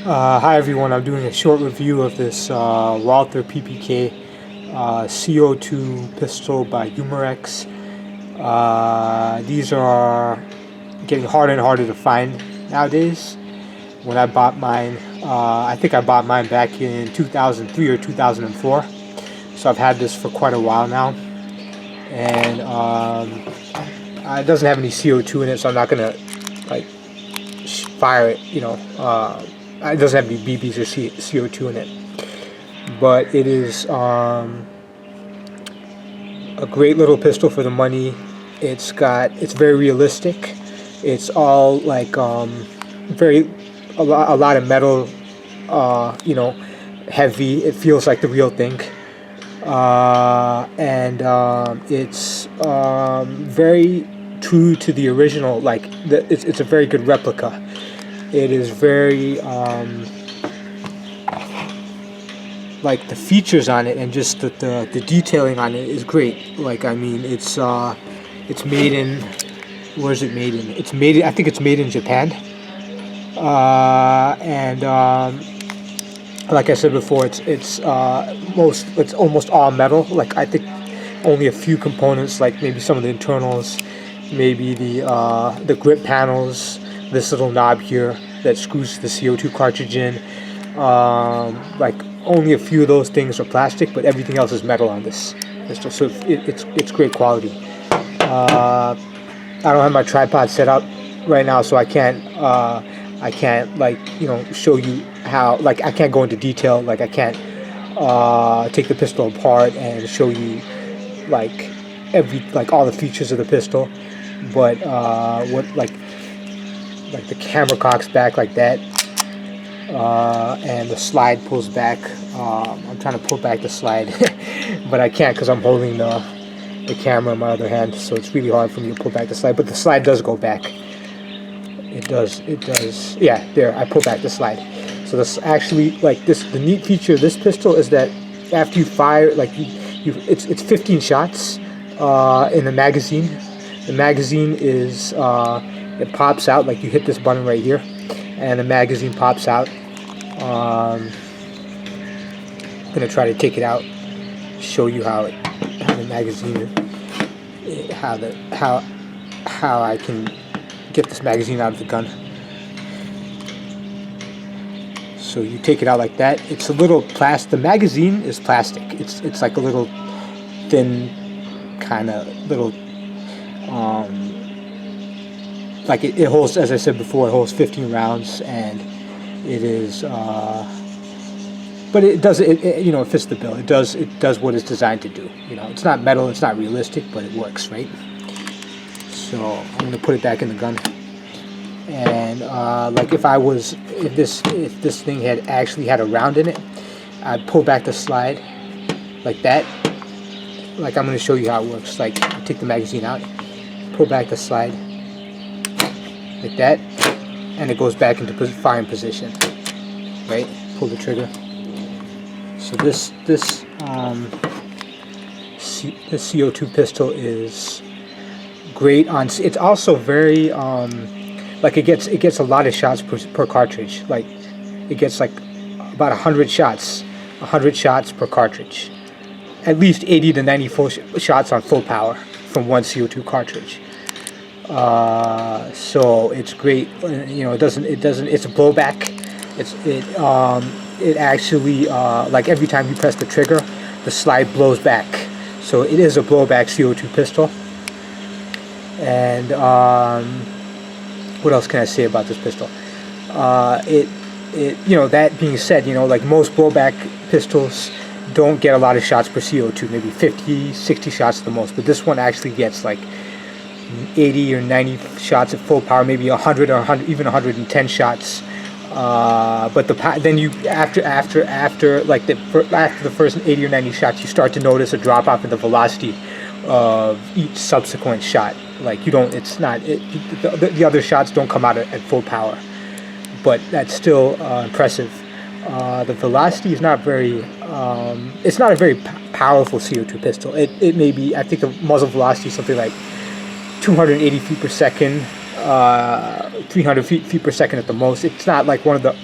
Hi everyone, I'm doing a short review of this Walther PPK CO2 pistol by Umarex. These are getting harder and harder to find nowadays. When I bought mine, I think I bought mine back in 2003 or 2004. So I've had this for quite a while now. And it doesn't have any CO2 in it, so I'm not going to like fire it, it doesn't have any BBs or CO2 in it, but it is a great little pistol for the money. It's very realistic. It's all like a lot of metal, heavy. It feels like the real thing, and it's very true to the original. Like it's a very good replica. It is very like the features on it and just the detailing on it is great. Like I mean, it's made in, where is it made in? I think it's made in Japan. And like I said before, it's almost all metal. Like I think only a few components, like maybe some of the internals, maybe the grip panels, this little knob here that screws the CO2 cartridge in. Like only a few of those things are plastic, but everything else is metal on this pistol. So it's great quality. I don't have my tripod set up right now, so I can't like show you how, like I can't go into detail. Like I can't take the pistol apart and show you like all the features of the pistol. But what like the camera cocks back like that, and the slide pulls back. I'm trying to pull back the slide, but I can't because I'm holding the camera in my other hand, so it's really hard for me to pull back the slide. But the slide does go back. It does. Yeah, there. I pull back the slide. So this actually, like this, the neat feature of this pistol is that after you fire, like it's 15 shots in the magazine. The magazine is it pops out, like you hit this button right here, and the magazine pops out. I'm gonna try to take it out, show you how the magazine, how I can get this magazine out of the gun. So you take it out like that. It's a little plastic. The magazine is plastic. It's like a little thin, kind of little. Like it holds, as I said before, it holds 15 rounds, and it is. But it does. It fits the bill. It does what it's designed to do. It's not metal. It's not realistic, but it works, right? So I'm gonna put it back in the gun. And like if this thing had actually had a round in it, I'd pull back the slide like that. Like I'm gonna show you how it works. Like you take the magazine out, pull back the slide like that, and it goes back into firing position. Right? Pull the trigger. So this CO2 pistol is great on. It's also very like it gets a lot of shots per cartridge. Like it gets like about 100 shots per cartridge. At least 80 to 90 shots on full power from one CO2 cartridge. So it's great. It doesn't. It's a blowback. It actually like every time you press the trigger, the slide blows back. So it is a blowback CO2 pistol. And what else can I say about this pistol? That being said, like most blowback pistols don't get a lot of shots per CO2, maybe 50, 60 shots at the most, but this one actually gets like 80 or 90 shots at full power, maybe 100 or 100, even 110 shots. But then you after the first 80 or 90 shots, you start to notice a drop off in the velocity of each subsequent shot. Like the other shots don't come out at full power, but that's still impressive. The velocity is not very. It's not a very powerful CO2 pistol. It may be. I think the muzzle velocity is something like 280 feet per second, 300 feet per second at the most. It's not like one of the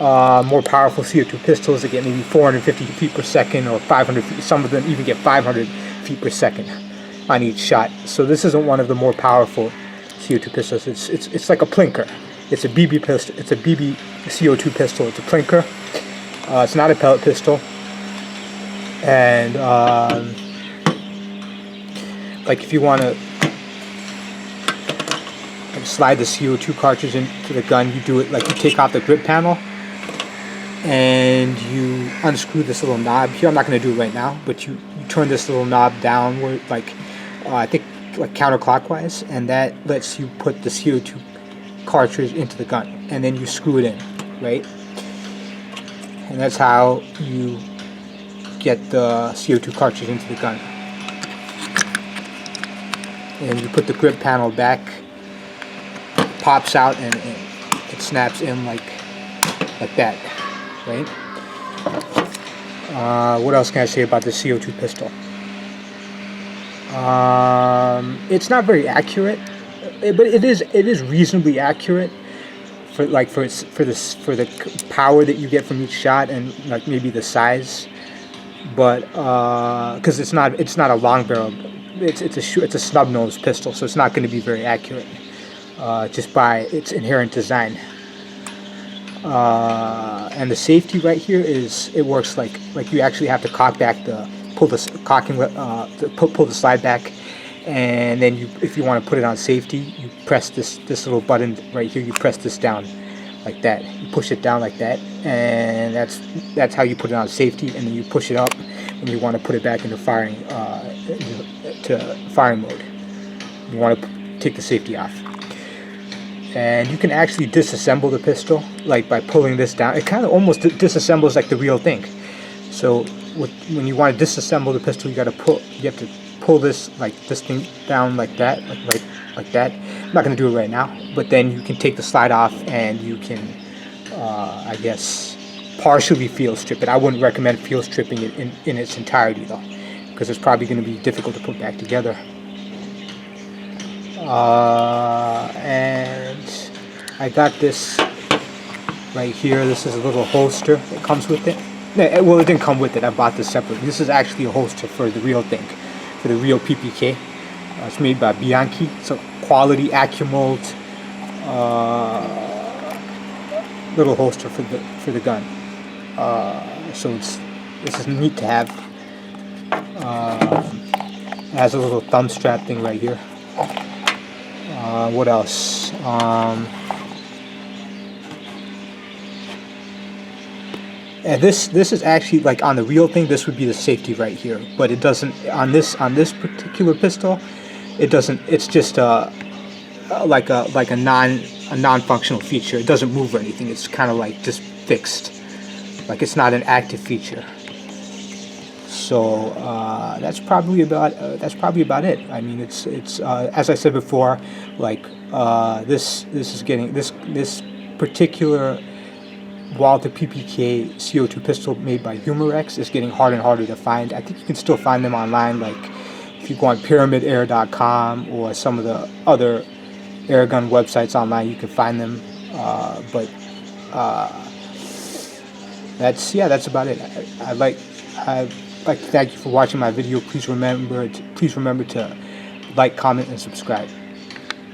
more powerful CO2 pistols that get maybe 450 feet per second or 500 feet. Some of them even get 500 feet per second on each shot. So this isn't one of the more powerful CO2 pistols. It's like a plinker. It's a BB pistol. It's a BB CO2 pistol. It's a plinker. It's not a pellet pistol. And like if you want to slide the CO2 cartridge into the gun, you do it like you take off the grip panel and you unscrew this little knob here. I'm not going to do it right now, but you turn this little knob downward, like I think like counterclockwise, and that lets you put the CO2 cartridge into the gun, and then you screw it in, right? And that's how you get the CO2 cartridge into the gun. And you put the grip panel back, pops out, and it snaps in like that, right? What else can I say about the CO2 pistol? It's not very accurate, but it is reasonably accurate for the power that you get from each shot, and like maybe the size. But because it's not a long barrel, it's a snub nose pistol, so it's not going to be very accurate just by its inherent design. And the safety right here it works like you actually have to cock back pull the slide back, and then if you want to put it on safety, you press this little button right here. You press this down like that. You push it down like that, and that's how you put it on safety. And then you push it up when you want to put it back into firing mode. You want to take the safety off. And you can actually disassemble the pistol, like by pulling this down. It kind of almost disassembles like the real thing. So when you want to disassemble the pistol, you have to pull this thing down like that, like that. I'm not going to do it right now, but then you can take the slide off and you can, I guess, partially field strip it. I wouldn't recommend field stripping it in its entirety though, because it's probably going to be difficult to put back together. And I got this right here. This is a little holster that comes with it. Well, it didn't come with it. I bought this separately. This is actually a holster for the real thing, for the real PPK. It's made by Bianchi. It's a quality AccuMold little holster for the gun. So this is neat to have. It has a little thumb strap thing right here. What else? And this is actually like on the real thing. This would be the safety right here, but it doesn't on this particular pistol. It doesn't. It's just like a non-functional feature. It doesn't move or anything. It's kind of like just fixed. Like it's not an active feature. So that's probably about it. I mean, it's as I said before, like this particular Walther PPK CO2 pistol made by Umarex is getting harder and harder to find. I think you can still find them online, like if you go on pyramidair.com or some of the other airgun websites online, you can find them. But that's about it. I'd like to thank you for watching my video. Please remember to like, comment, and subscribe.